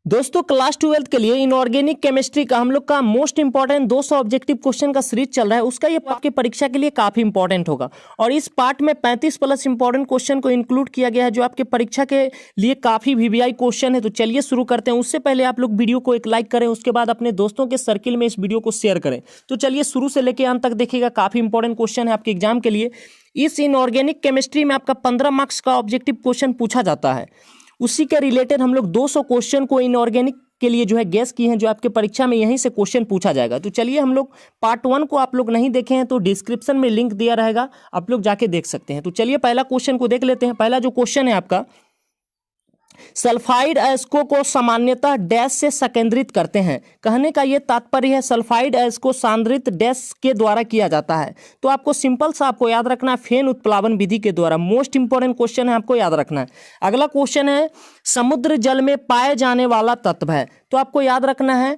दोस्तों class 12th के लिए इनऑर्गेनिक केमिस्ट्री का हम लोग का मोस्ट इंपॉर्टेंट 200 ऑब्जेक्टिव क्वेश्चन का सीरीज चल रहा है। उसका ये आपकी परीक्षा के लिए काफी इंपॉर्टेंट होगा और इस पार्ट में 35 प्लस इंपॉर्टेंट क्वेश्चन को इंक्लूड किया गया है जो आपके परीक्षा के लिए काफी वीवीआई क्वेश्चन है। तो चलिए शुरू करते हैं। उससे पहले आप लोग वीडियो को एक लाइक करें, उसके बाद अपने दोस्तों के सर्किल में इस वीडियो को शेयर करें। तो चलिए शुरू से लेकर अंत तक देखिएगा, काफी इंपॉर्टेंट क्वेश्चन है आपके एग्जाम के लिए। इस इनऑर्गेनिक केमिस्ट्री में आपका 15 मार्क्स का ऑब्जेक्टिव क्वेश्चन पूछा जाता है। उसी के रिलेटेड हम लोग 200 क्वेश्चन को इनऑर्गेनिक के लिए जो है गैस किए हैं, जो आपके परीक्षा में यहीं से क्वेश्चन पूछा जाएगा। तो चलिए हम लोग पार्ट 1 को आप लोग नहीं देखे हैं तो डिस्क्रिप्शन में लिंक दिया रहेगा, आप लोग जाके देख सकते हैं। तो चलिए पहला क्वेश्चन को देख लेते हैं। पहला जो क्वेश्चन है आपका, सल्फाइड अयस्कों को सामान्यतः डैश से संकेंद्रित करते हैं। कहने का ये तात्पर्य है सल्फाइड अयस्कों सांद्रित डैश के द्वारा किया जाता है। तो आपको सिंपल सा आपको याद रखना है फेन उत्प्लावन विधि के द्वारा। मोस्ट इंपॉर्टेंट क्वेश्चन है, आपको याद रखना है। अगला क्वेश्चन है समुद्र जल में पाए जाने वाला तत्व है। तो आपको याद रखना है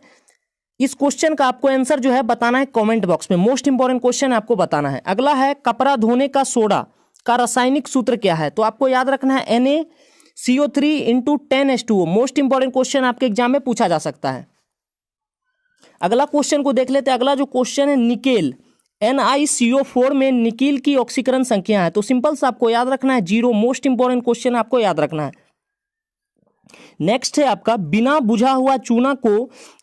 इस क्वेश्चन का आपको आंसर जो है बताना है कमेंट बॉक्स में। मोस्ट इंपॉर्टेंट क्वेश्चन आपको बताना है। अगला है कपड़ा धोने का सोडा का रासायनिक सूत्र क्या है। तो आपको याद रखना है NaCO3 × 10H2O। Most important question आपके एग्जाम में पूछा जा सकता है। अगला क्वेश्चन को देख लेते हैं। अगला जो क्वेश्चन है निकेल NiCO4 में निकिल की ऑक्सीकरण संख्या है। तो सिंपल सा आपको याद रखना है 0। मोस्ट इंपॉर्टेंट क्वेश्चन आपको याद रखना है। नेक्स्ट है आपका बिना बुझा हुआ चूना को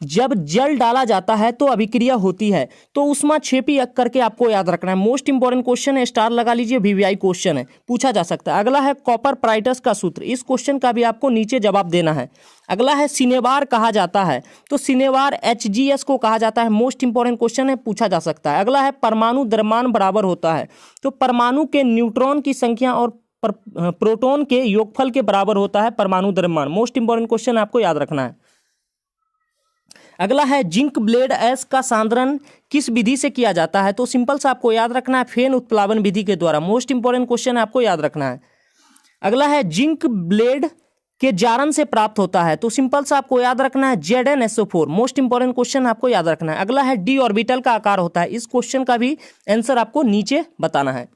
जब जल डाला जाता है तो अभिक्रिया होती है। तो उष्मा क्षेपी करके आपको याद रखना है। मोस्ट इंपॉर्टेंट क्वेश्चन है, स्टार लगा लीजिए, वीवीआई क्वेश्चन है, पूछा जा सकता है। अगला है कॉपर प्राइटस का सूत्र। इस क्वेश्चन का भी आपको नीचे जवाब देना है। अगला है सिनेबार कहा जाता है। तो सिनेबार HGS को कहा जाता है। मोस्ट इंपॉर्टेंट क्वेश्चन है, पूछा जा सकता है। अगला है परमाणु द्रव्यमान बराबर होता है। तो परमाणु के न्यूट्रॉन की संख्या और प्रोटॉन के योगफल के बराबर होता है परमाणु द्रव्यमान। मोस्ट इंपॉर्टेंट क्वेश्चन आपको याद रखना है। अगला है जिंक ब्लेड ऐश का सांद्रण किस विधि से किया जाता है। तो सिंपल सा आपको याद रखना है फेन उत्प्लावन विधि के द्वारा। मोस्ट इंपॉर्टेंट क्वेश्चन आपको याद रखना है। अगला है जिंक ब्लेड के जारन से प्राप्त होता है। तो सिंपल सा आपको याद रखना है ZnSO4। मोस्ट इंपॉर्टेंट क्वेश्चन आपको याद रखना है। अगला है d ऑर्बिटल का आकार होता है। इस क्वेश्चन का भी आंसर आपको नीचे बताना है।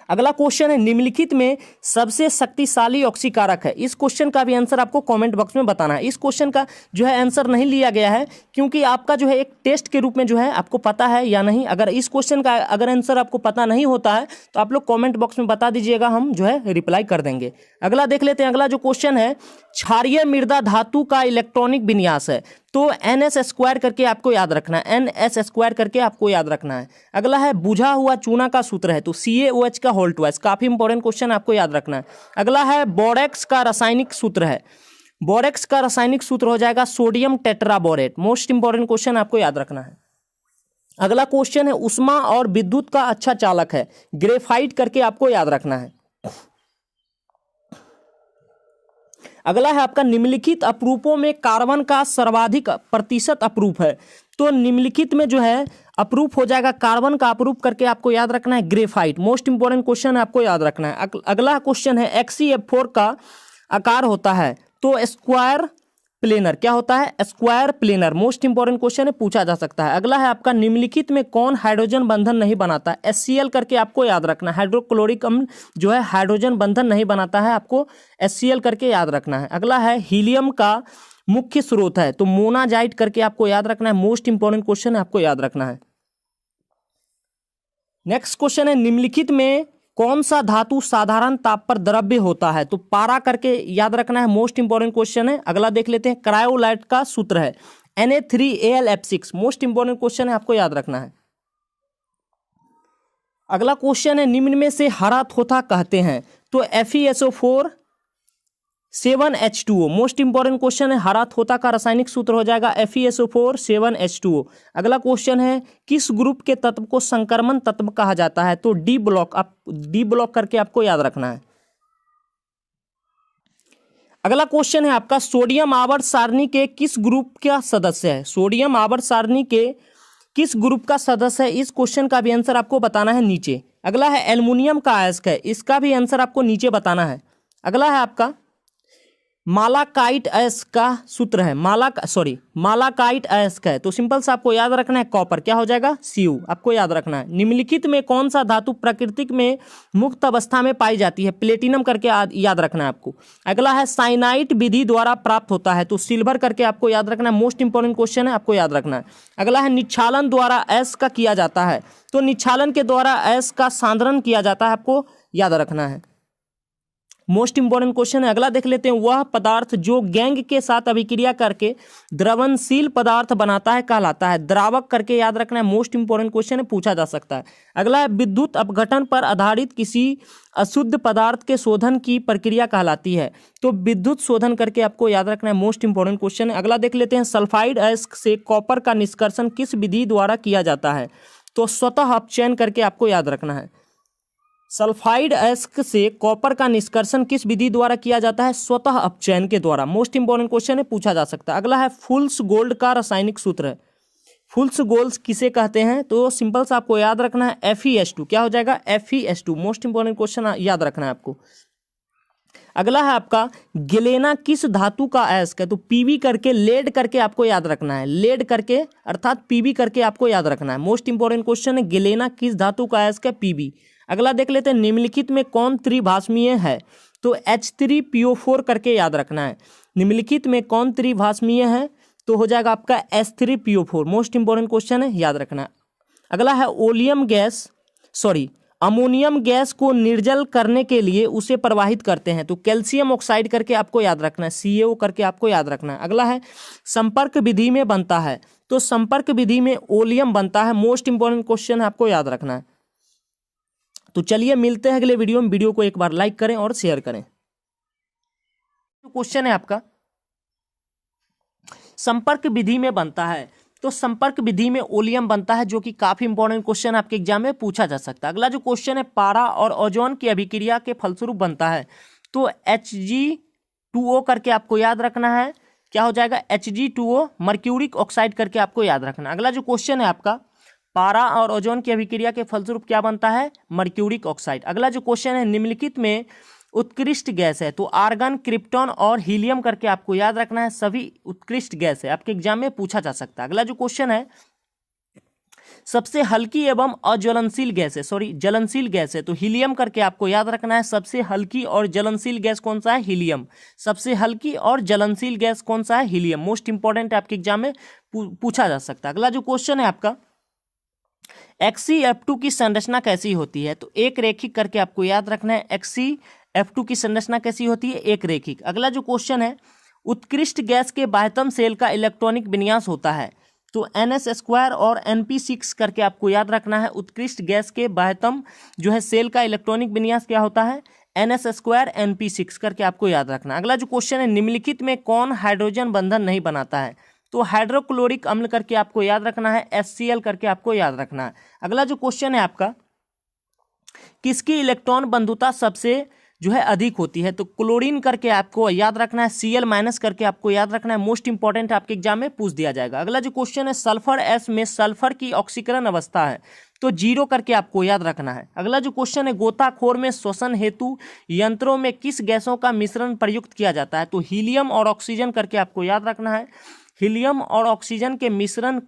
अगला क्वेश्चन है निम्नलिखित में सबसे शक्तिशाली ऑक्सीकारक है। इस क्वेश्चन का भी आंसर आपको कमेंट बॉक्स में बताना है। इस क्वेश्चन का जो है आंसर नहीं लिया गया है क्योंकि आपका जो है एक टेस्ट के रूप में जो है आपको पता है या नहीं। अगर इस क्वेश्चन का अगर आंसर आपको पता नहीं होता है तो आप लोग कमेंट बॉक्स में बता दीजिएगा, हम जो है रिप्लाई कर देंगे। अगला देख लेते हैं। अगला जो क्वेश्चन है क्षारीय मृदा धातु का इलेक्ट्रॉनिक विन्यास है। तो NS² करके आपको याद रखना है। NS² करके आपको याद रखना है। अगला है बुझा हुआ चूना का सूत्र है। तो CaOH का होल ट्वाइस। काफी इंपॉर्टेंट क्वेश्चन आपको याद रखना है। अगला है बोरेक्स का रासायनिक सूत्र है। बोरेक्स का रासायनिक सूत्र हो जाएगा sodium tetraborate. Most important question आपको याद रखना है। अगला क्वेश्चन है उष्मा और विद्युत का अच्छा चालक है। ग्रेफाइट करके आपको याद रखना है। अगला है आपका निम्नलिखित अपरूपों में कार्बन का सर्वाधिक प्रतिशत अपरूप है। तो निम्नलिखित में जो है अपरूप हो जाएगा कार्बन का अपरूप करके आपको याद रखना है ग्रेफाइट। मोस्ट इंपॉर्टेंट क्वेश्चन आपको याद रखना है। अगला क्वेश्चन है XeF4 का आकार होता है। तो स्क्वायर प्लेनर क्या होता है, square planar. Most important question है, पूछा जा सकता है। अगला है आपका निम्नलिखित में कौन हाइड्रोजन बंधन नहीं बनाता है। HCl करके आपको याद रखना है। हाइड्रोक्लोरिक अम्ल जो है हाइड्रोजन बंधन नहीं बनाता है, आपको HCl करके याद रखना है। अगला है हीलियम का मुख्य स्रोत है। तो मोनाजाइट करके आपको याद रखना है। मोस्ट इंपॉर्टेंट क्वेश्चन है, आपको याद रखना है। नेक्स्ट क्वेश्चन है निम्नलिखित में कौन सा धातु साधारण ताप पर द्रव्य होता है। तो पारा करके याद रखना है। मोस्ट इंपॉर्टेंट क्वेश्चन है। अगला देख लेते हैं क्रायोलाइट का सूत्र है Na3AlF6। मोस्ट इंपॉर्टेंट क्वेश्चन है, आपको याद रखना है। अगला क्वेश्चन है निम्न में से हरा थोथा कहते हैं। तो FeSO4 7H2O। Most important question है। हरा थोथा का रासायनिक सूत्र हो जाएगा FeSO4 7H2O। अगला क्वेश्चन है किस ग्रुप के तत्व को संक्रमण तत्व कहा जाता है। तो D ब्लॉक। आप D ब्लॉक करके आपको याद रखना है। अगला क्वेश्चन है आपका सोडियम आवर्त सारणी के किस ग्रुप का सदस्य है। सोडियम आवर्त सारणी के किस ग्रुप का सदस्य है। इस क्वेश्चन का भी आंसर आपको बताना है नीचे। अगला है एल्युमिनियम का अयस्क है। इसका भी आंसर आपको नीचे बताना है। अगला है आपका मालाकाइट अयस्क का सूत्र है मालाकाइट अयस्क है, तो सिंपल सा आपको याद रखना है कॉपर, क्या हो जाएगा Cu, आपको याद रखना है। निम्नलिखित में कौन सा धातु प्रकृति में मुक्त अवस्था में पाई जाती है, प्लेटिनम करके याद रखना है आपको। अगला है साइनाइट विधि द्वारा प्राप्त होता है, तो सिल्वर करके आपको याद रखना है, मोस्ट इंपॉर्टेंट क्वेश्चन है, आपको याद रखना है। अगला है निक्षालन द्वारा अयस्क का किया जाता है, तो निक्षालन के द्वारा अयस्क का सांद्रण किया जाता है, आपको याद रखना है, मोस्ट इंपॉर्टेंट क्वेश्चन है। अगला देख लेते हैं, वह पदार्थ जो गैंग के साथ अभिक्रिया करके द्रवणशील पदार्थ बनाता है कहलाता है, द्रावक करके याद रखना है, मोस्ट इंपॉर्टेंट क्वेश्चन है, पूछा जा सकता है। अगला है विद्युत अपघटन पर आधारित किसी अशुद्ध पदार्थ के शोधन की प्रक्रिया कहलाती है, तो विद्युत शोधन करके आपको याद रखना है, मोस्ट इंपॉर्टेंट क्वेश्चन है। अगला देख लेते हैं, सल्फाइड अयस्क से कॉपर का निष्कर्षण किस विधि द्वारा किया जाता है, तो स्वतः अपचयन करके आपको याद रखना है। सल्फाइड अयस्क से कॉपर का निष्कर्षण किस विधि द्वारा किया जाता है, स्वतः अपचयन के द्वारा, मोस्ट इंपॉर्टेंट क्वेश्चन है, पूछा जा सकता है। अगला है फुल्स गोल्ड का रासायनिक सूत्र है, फुल्स गोल्ड किसे कहते हैं, तो सिंपल सा आपको याद रखना है FeS2, क्या हो जाएगा FeS2, मोस्ट इंपॉर्टेंट क्वेश्चन याद रखना है आपको। अगला है आपका गिलेना किस धातु का अयस्क है, तो Pb करके लेड करके आपको याद रखना है, लेड करके अर्थात Pb करके आपको याद रखना है, मोस्ट इंपॉर्टेंट क्वेश्चन है, गिलेना किस धातु का अयस्क है Pb। अगला देख लेते हैं, निम्नलिखित में कौन त्रिभाषमीय है, तो H3PO4 करके याद रखना है। निम्नलिखित में कौन त्रिभाषमीय है, तो हो जाएगा आपका H3PO4, मोस्ट इंपॉर्टेंट क्वेश्चन है, याद रखना है। अगला है अमोनियम गैस को निर्जल करने के लिए उसे प्रवाहित करते हैं, तो कैल्शियम ऑक्साइड करके आपको याद रखना है, CaO करके आपको याद रखना है। अगला है संपर्क विधि में बनता है, तो संपर्क विधि में ओलियम बनता है, मोस्ट इंपॉर्टेंट क्वेश्चन है, आपको याद रखना है। तो चलिए मिलते हैं अगले वीडियो में, वीडियो को एक बार लाइक करें और शेयर करें। तो क्वेश्चन है आपका संपर्क विधि में बनता है, तो संपर्क विधि में ओलियम बनता है, जो कि काफी इंपॉर्टेंट क्वेश्चन आपके एग्जाम में पूछा जा सकता है। अगला जो क्वेश्चन है, पारा और ओजोन की अभिक्रिया के फलस्वरूप बनता है, तो Hg2O करके आपको याद रखना है, क्या हो जाएगा Hg2O, मर्क्यूरिक ऑक्साइड करके आपको याद रखना। अगला जो क्वेश्चन है आपका, पारा और ओजोन की अभिक्रिया के फलस्वरूप क्या बनता है, मर्क्यूरिक ऑक्साइड। अगला जो क्वेश्चन है, निम्नलिखित में उत्कृष्ट गैस है, तो आर्गन, क्रिप्टॉन और हीलियम करके आपको याद रखना है, सभी उत्कृष्ट गैस है, आपके एग्जाम में पूछा जा सकता है। अगला जो क्वेश्चन है, सबसे हल्की एवं अज्वलनशील गैस है, ज्वलनशील गैस है, तो हीलियम करके आपको याद रखना है। सबसे हल्की और ज्वलनशील गैस कौन सा है, हीलियम। सबसे हल्की और ज्वलनशील गैस कौन सा है, हीलियम, मोस्ट इंपॉर्टेंट आपके एग्जाम में पूछा जा सकता है। अगला जो क्वेश्चन है आपका, XeF2 की संरचना कैसी होती है, तो एक रेखिक करके आपको याद रखना है, XeF2 की संरचना कैसी होती है, एक रेखिक। अगला जो क्वेश्चन है, उत्कृष्ट गैस के बाह्यतम शेल का इलेक्ट्रॉनिक विन्यास होता है, तो NS² और NP6 करके आपको याद रखना है। उत्कृष्ट गैस के बाह्यतम जो है शेल का इलेक्ट्रॉनिक विन्यास क्या होता है, NS² NP6 करके आपको याद रखना। अगला जो क्वेश्चन है, निम्नलिखित में कौन हाइड्रोजन बंधन नहीं बनाता है, तो हाइड्रोक्लोरिक अम्ल करके आपको याद रखना है, HCl करके आपको याद रखना है। अगला जो क्वेश्चन है आपका, किसकी इलेक्ट्रॉन बंधुता सबसे जो है अधिक होती है, तो क्लोरीन करके आपको याद रखना है, Cl- करके आपको याद रखना है, मोस्ट इंपॉर्टेंट आपके एग्जाम में पूछ दिया जाएगा। अगला जो क्वेश्चन है, सल्फर S में सल्फर की ऑक्सीकरण अवस्था है, तो 0 करके आपको याद रखना है। अगला जो क्वेश्चन है, गोताखोर में श्वसन हेतु यंत्रों में किस गैसों का मिश्रण प्रयुक्त किया जाता है, तो हीलियम और ऑक्सीजन करके आपको याद रखना है। हीलियम और ऑक्सीजन के मिश्रण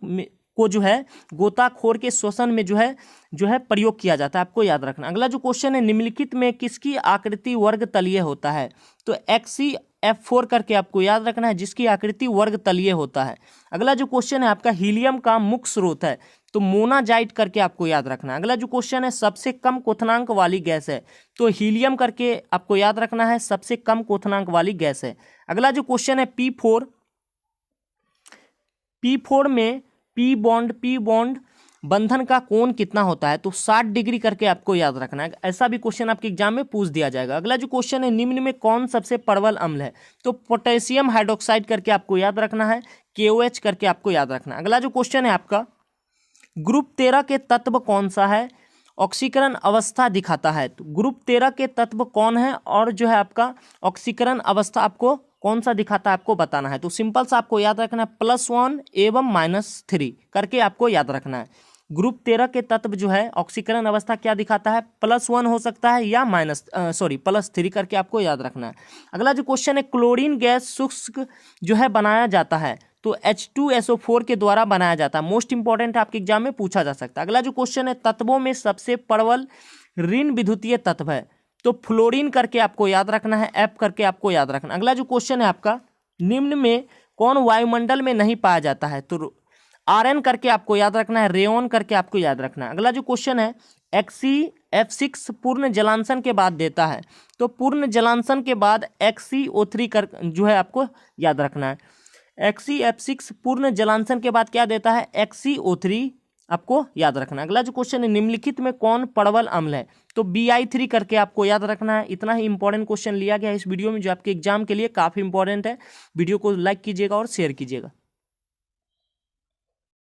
को जो है गोताखोर के श्वसन में जो है प्रयोग किया जाता है, आपको याद रखना। अगला जो क्वेश्चन है, निम्नलिखित में किसकी आकृति वर्ग तलीय होता है, तो XeF4 करके आपको याद रखना है, जिसकी आकृति वर्ग तलीय होता है। अगला जो क्वेश्चन है आपका, हीलियम का मुख्य स्रोत है, तो मोनाजाइट करके आपको याद रखना है। अगला जो क्वेश्चन है, सबसे कम क्वथनांक वाली गैस है, तो हीलियम करके आपको याद रखना है, सबसे कम क्वथनांक वाली गैस है। अगला जो क्वेश्चन है, P4 में पी बॉन्ड बंधन का कोण कितना होता है, तो 60 डिग्री करके आपको याद रखना है। ऐसा भी क्वेश्चन आपके एग्जाम में पूछ दिया जाएगा। अगला जो क्वेश्चन है, निम्न में कौन सबसे प्रबल अम्ल है, तो पोटेशियम हाइड्रोक्साइड करके आपको याद रखना है, KOH करके आपको याद रखना है। अगला जो क्वेश्चन है आपका, ग्रुप 13 के तत्व कौन सा है, ऑक्सीकरण अवस्था दिखाता है, तो ग्रुप 13 के तत्व कौन है और जो है आपका ऑक्सीकरण अवस्था आपको कौन सा दिखाता है, आपको बताना है। तो सिंपल सा आपको याद रखना है, +1 एवं -3 करके आपको याद रखना है। ग्रुप 13 के तत्व जो है ऑक्सीकरण अवस्था क्या दिखाता है, +1 हो सकता है या +3 करके आपको याद रखना है। अगला जो क्वेश्चन है, क्लोरीन गैस शुष्क जो है बनाया जाता है तो H2SO4 के द्वारा बनाया जाता है। मोस्ट इंपॉर्टेंट आपके एग्जाम में पूछा जा सकता है। अगला जो क्वेश्चन है, तत्वों में सबसे प्रबल ऋण विद्युतीय तत्व है तो फ्लोरीन करके आपको याद रखना है, F करके आपको याद रखना। अगला जो क्वेश्चन है आपका, निम्न में कौन वायुमंडल में नहीं पाया जाता है तो Rn करके आपको याद रखना है, रेयन करके आपको याद रखना है। अगला जो क्वेश्चन है, XeF6 पूर्ण जलांशन के बाद देता है तो पूर्ण जलांशन के बाद XeO3 कर जो है आपको याद रखना है। XeF6 पूर्ण जलांशन के बाद क्या देता है, XeO3 आपको याद रखना है। अगला जो क्वेश्चन है, निम्नलिखित में कौन प्रबल अम्ल है तो Bi3 करके आपको याद रखना है। इतना ही इंपॉर्टेंट क्वेश्चन लिया गया है इस वीडियो में जो आपके एग्जाम के लिए काफ़ी इंपॉर्टेंट है। वीडियो को लाइक कीजिएगा और शेयर कीजिएगा।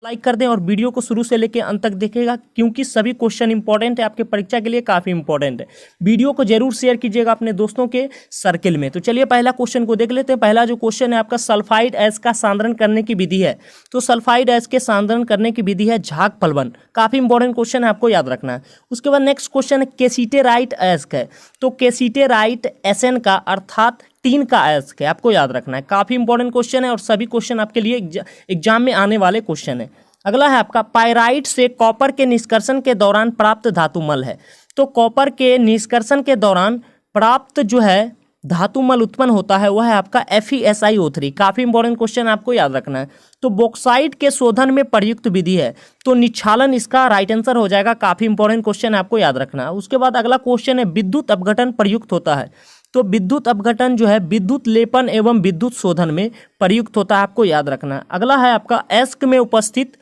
लाइक कर दें और वीडियो को शुरू से लेकर अंत तक देखिएगा क्योंकि सभी क्वेश्चन इंपॉर्टेंट है, आपके परीक्षा के लिए काफ़ी इंपॉर्टेंट है। वीडियो को जरूर शेयर कीजिएगा अपने दोस्तों के सर्किल में। तो चलिए पहला क्वेश्चन को देख लेते हैं। पहला जो क्वेश्चन है आपका, सल्फाइड एस का सांद्रण करने की विधि है तो सल्फाइड एस के सांद्रण करने की विधि है झाग फलवन। काफ़ी इंपॉर्टेंट क्वेश्चन है, आपको याद रखना है। उसके बाद नेक्स्ट क्वेश्चन है, केसिटेराइट एस्क है तो केसिटेराइट एसएन का अर्थात 3 का अयस्क है, आपको याद रखना है। काफ़ी इंपॉर्टेंट क्वेश्चन है और सभी क्वेश्चन आपके लिए एग्जाम में आने वाले क्वेश्चन है। अगला है आपका, पायराइट से कॉपर के निष्कर्षण के दौरान प्राप्त धातुमल है तो कॉपर के निष्कर्षण के दौरान प्राप्त जो है धातुमल उत्पन्न होता है वह है आपका FeSiO3। काफ़ी इंपॉर्टेंट क्वेश्चन आपको याद रखना है। तो बॉक्साइट के शोधन में प्रयुक्त विधि है तो निक्षालन इसका राइट आंसर हो जाएगा। काफ़ी इंपॉर्टेंट क्वेश्चन आपको याद रखना है। उसके बाद अगला क्वेश्चन है, विद्युत अपघटन प्रयुक्त होता है तो विद्युत अपघटन जो है विद्युत लेपन एवं विद्युत शोधन में प्रयुक्त होता है, आपको याद रखना है। अगला है आपका, अयस्क में उपस्थित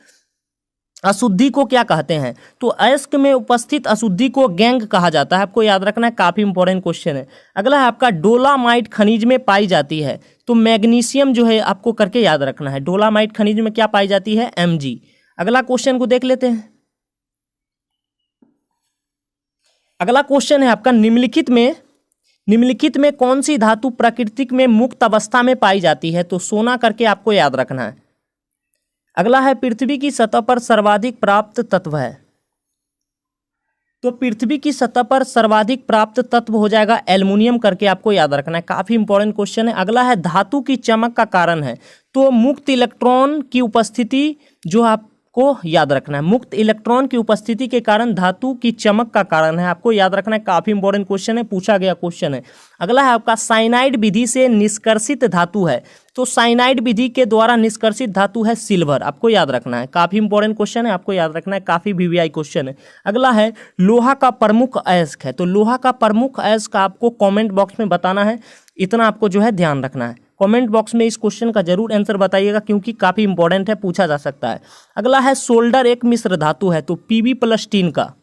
अशुद्धि को क्या कहते हैं तो अयस्क में उपस्थित अशुद्धि को गैंग कहा जाता है, आपको याद रखना है। काफ़ी इंपॉर्टेंट क्वेश्चन है। अगला है आपका, डोलामाइट खनिज में पाई जाती है तो मैग्नीशियम जो है आपको करके याद रखना है। डोलामाइट खनिज में क्या पाई जाती है, Mg। अगला क्वेश्चन को देख लेते हैं। अगला क्वेश्चन है आपका, निम्नलिखित में कौन सी धातु प्राकृतिक में मुक्त अवस्था में पाई जाती है तो सोना करके आपको याद रखना है। अगला है, पृथ्वी की सतह पर सर्वाधिक प्राप्त तत्व है तो पृथ्वी की सतह पर सर्वाधिक प्राप्त तत्व हो जाएगा एल्युमिनियम करके आपको याद रखना है। काफ़ी इंपॉर्टेंट क्वेश्चन है। अगला है, धातु की चमक का कारण है तो मुक्त इलेक्ट्रॉन की उपस्थिति जो आपको याद रखना है। मुक्त इलेक्ट्रॉन की उपस्थिति के कारण धातु की चमक का कारण है, आपको याद रखना है। काफ़ी इंपॉर्टेंट क्वेश्चन है, पूछा गया क्वेश्चन है। अगला है आपका, साइनाइड विधि से निष्कर्षित धातु है तो साइनाइड विधि के द्वारा निष्कर्षित धातु है सिल्वर, आपको याद रखना है। काफ़ी इंपॉर्टेंट क्वेश्चन है, आपको याद रखना है। काफ़ी VVI क्वेश्चन है। अगला है, लोहा का प्रमुख अयस्क है तो लोहा का प्रमुख अयस्क आपको कमेंट बॉक्स में बताना है। इतना आपको जो है ध्यान रखना है। कमेंट बॉक्स में इस क्वेश्चन का जरूर आंसर बताइएगा क्योंकि काफ़ी इंपॉर्टेंट है, पूछा जा सकता है। अगला है, सोल्डर एक मिश्र धातु है तो Pb+ टीन का।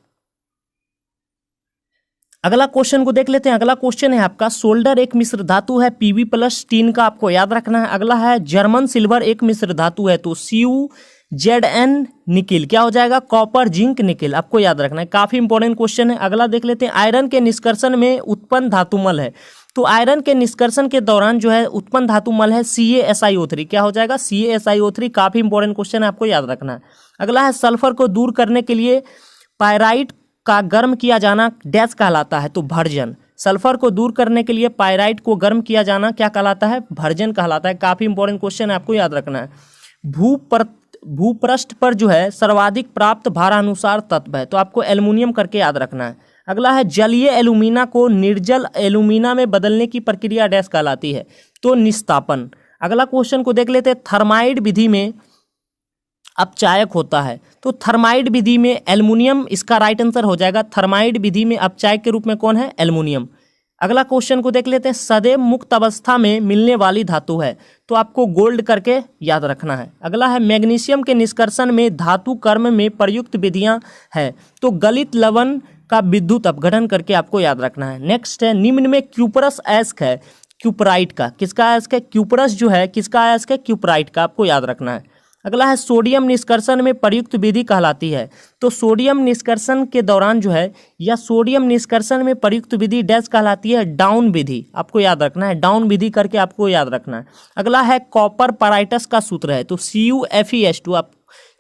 अगला क्वेश्चन को देख लेते हैं। अगला क्वेश्चन है आपका, सोल्डर एक मिश्र धातु है Pb+ टीन का, आपको याद रखना है। अगला है, जर्मन सिल्वर एक मिश्र धातु है तो CuZn निकिल क्या हो जाएगा, कॉपर जिंक निकिल, आपको याद रखना है। काफ़ी इंपॉर्टेंट क्वेश्चन है। अगला देख लेते हैं, आयरन के निष्कर्षण में उत्पन्न धातुमल है तो आयरन के निष्कर्षण के दौरान जो है उत्पन्न धातुमल है CaSiO3, क्या हो जाएगा, CaSiO3। काफ़ी इंपॉर्टेंट क्वेश्चन है, आपको याद रखना है। अगला है, सल्फर को दूर करने के लिए पायराइट का गर्म किया जाना डैश कहलाता है तो भर्जन। सल्फर को दूर करने के लिए पायराइट को गर्म किया जाना क्या कहलाता है, भर्जन कहलाता है। काफ़ी इंपॉर्टेंट क्वेश्चन है, आपको याद रखना है। भूपृष्ठ पर जो है सर्वाधिक प्राप्त भारानुसार तत्व है तो आपको एल्युमिनियम करके याद रखना है। अगला है, जलीय एल्यूमिना को निर्जल एल्यूमिना में बदलने की प्रक्रिया डैश कहलाती है तो निस्तापन। अगला क्वेश्चन को देख लेते हैं, थर्माइड विधि में अपचायक होता है तो थर्माइड विधि में एल्युमिनियम इसका राइट आंसर हो जाएगा। थर्माइड विधि में अपचायक के रूप में कौन है, एल्युमिनियम। अगला क्वेश्चन को देख लेते हैं, सदैव मुक्त अवस्था में मिलने वाली धातु है तो आपको गोल्ड करके याद रखना है। अगला है, मैग्नीशियम के निष्कर्षण में धातु कर्म में प्रयुक्त विधियां है तो गलित लवण का विद्युत अपघटन करके आपको याद रखना है। नेक्स्ट है, निम्न में क्यूपरस अयस्क है क्यूपराइट का, किसका अयस्क है, क्यूपरस जो है किसका अयस्क है, क्यूपराइट का, आपको याद रखना है। अगला है, सोडियम निष्कर्षण में प्रयुक्त विधि कहलाती है तो सोडियम निष्कर्षण के दौरान जो है या सोडियम निष्कर्षण में प्रयुक्त विधि डैश कहलाती है, डाउन विधि, आपको याद रखना है। डाउन विधि करके आपको याद रखना है। अगला है, कॉपर पाराइटस का सूत्र है तो CuFeS2, आप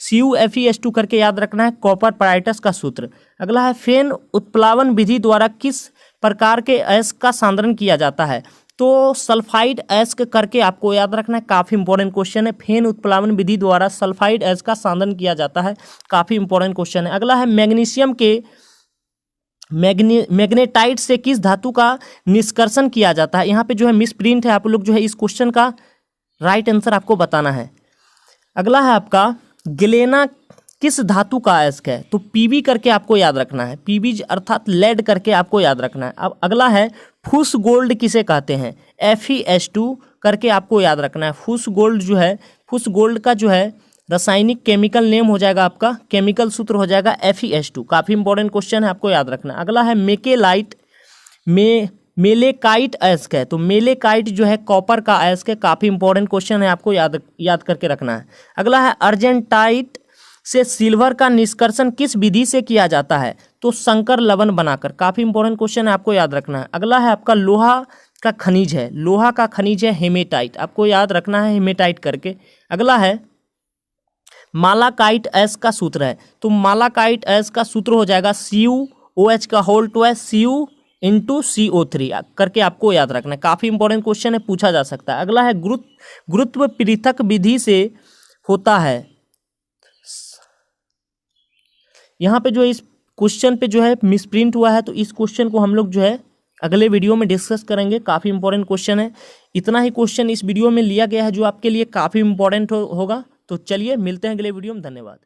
CuFeS2 करके याद रखना है, कॉपर पाराइटस का सूत्र। अगला है फेन उत्प्लावन विधि द्वारा किस प्रकार के अयस्क का सांद्रण किया जाता है, तो सल्फाइड अयस्क करके आपको याद रखना है, काफ़ी इंपॉर्टेंट क्वेश्चन है। फेन उत्प्लावन विधि द्वारा सल्फाइड अयस्क का सांद्रण किया जाता है, काफ़ी इंपॉर्टेंट क्वेश्चन है। अगला है मैग्नीशियम के मैग्नेटाइट से किस धातु का निष्कर्षण किया जाता है। यहाँ पे जो है मिस प्रिंट है, आप लोग जो है इस क्वेश्चन का राइट आंसर आपको बताना है। अगला है आपका ग्लेना किस धातु का अयस्क है, तो पीबी करके आपको याद रखना है, पीबी अर्थात लेड करके आपको याद रखना है। अब अगला है फुस गोल्ड किसे कहते हैं, FeS2 करके आपको याद रखना है। फुस गोल्ड जो है, फुस गोल्ड का जो है रासायनिक केमिकल नेम हो जाएगा आपका, केमिकल सूत्र हो जाएगा FeS2, काफ़ी इंपॉर्टेंट क्वेश्चन है, आपको याद रखना है। अगला है मेकेलाइट मेलेकाइट अयस्क है, तो मेलेकाइट जो है कॉपर का अयस्क है, काफ़ी इंपॉर्टेंट क्वेश्चन है, आपको याद करके रखना है। अगला है अर्जेंटाइट से सिल्वर का निष्कर्षण किस विधि से किया जाता है, तो संकर लवण बनाकर, काफ़ी इंपॉर्टेंट क्वेश्चन है, आपको याद रखना है। अगला है आपका लोहा का खनिज है, लोहा का खनिज है हेमेटाइट, आपको याद रखना है हेमेटाइट करके। अगला है मालाकाइट अयस्क का सूत्र है, तो मालाकाइट अयस्क का सूत्र हो जाएगा CuOH का होल टू है Cu×CO3 करके आपको याद रखना है, काफ़ी इंपॉर्टेंट क्वेश्चन है, पूछा जा सकता है। अगला है गुरुत्व पृथक विधि से होता है, यहाँ पे जो इस क्वेश्चन पे जो है मिसप्रिंट हुआ है, तो इस क्वेश्चन को हम लोग जो है अगले वीडियो में डिस्कस करेंगे, काफ़ी इंपॉर्टेंट क्वेश्चन है। इतना ही क्वेश्चन इस वीडियो में लिया गया है जो आपके लिए काफ़ी इंपॉर्टेंट होगा। तो चलिए मिलते हैं अगले वीडियो में, धन्यवाद।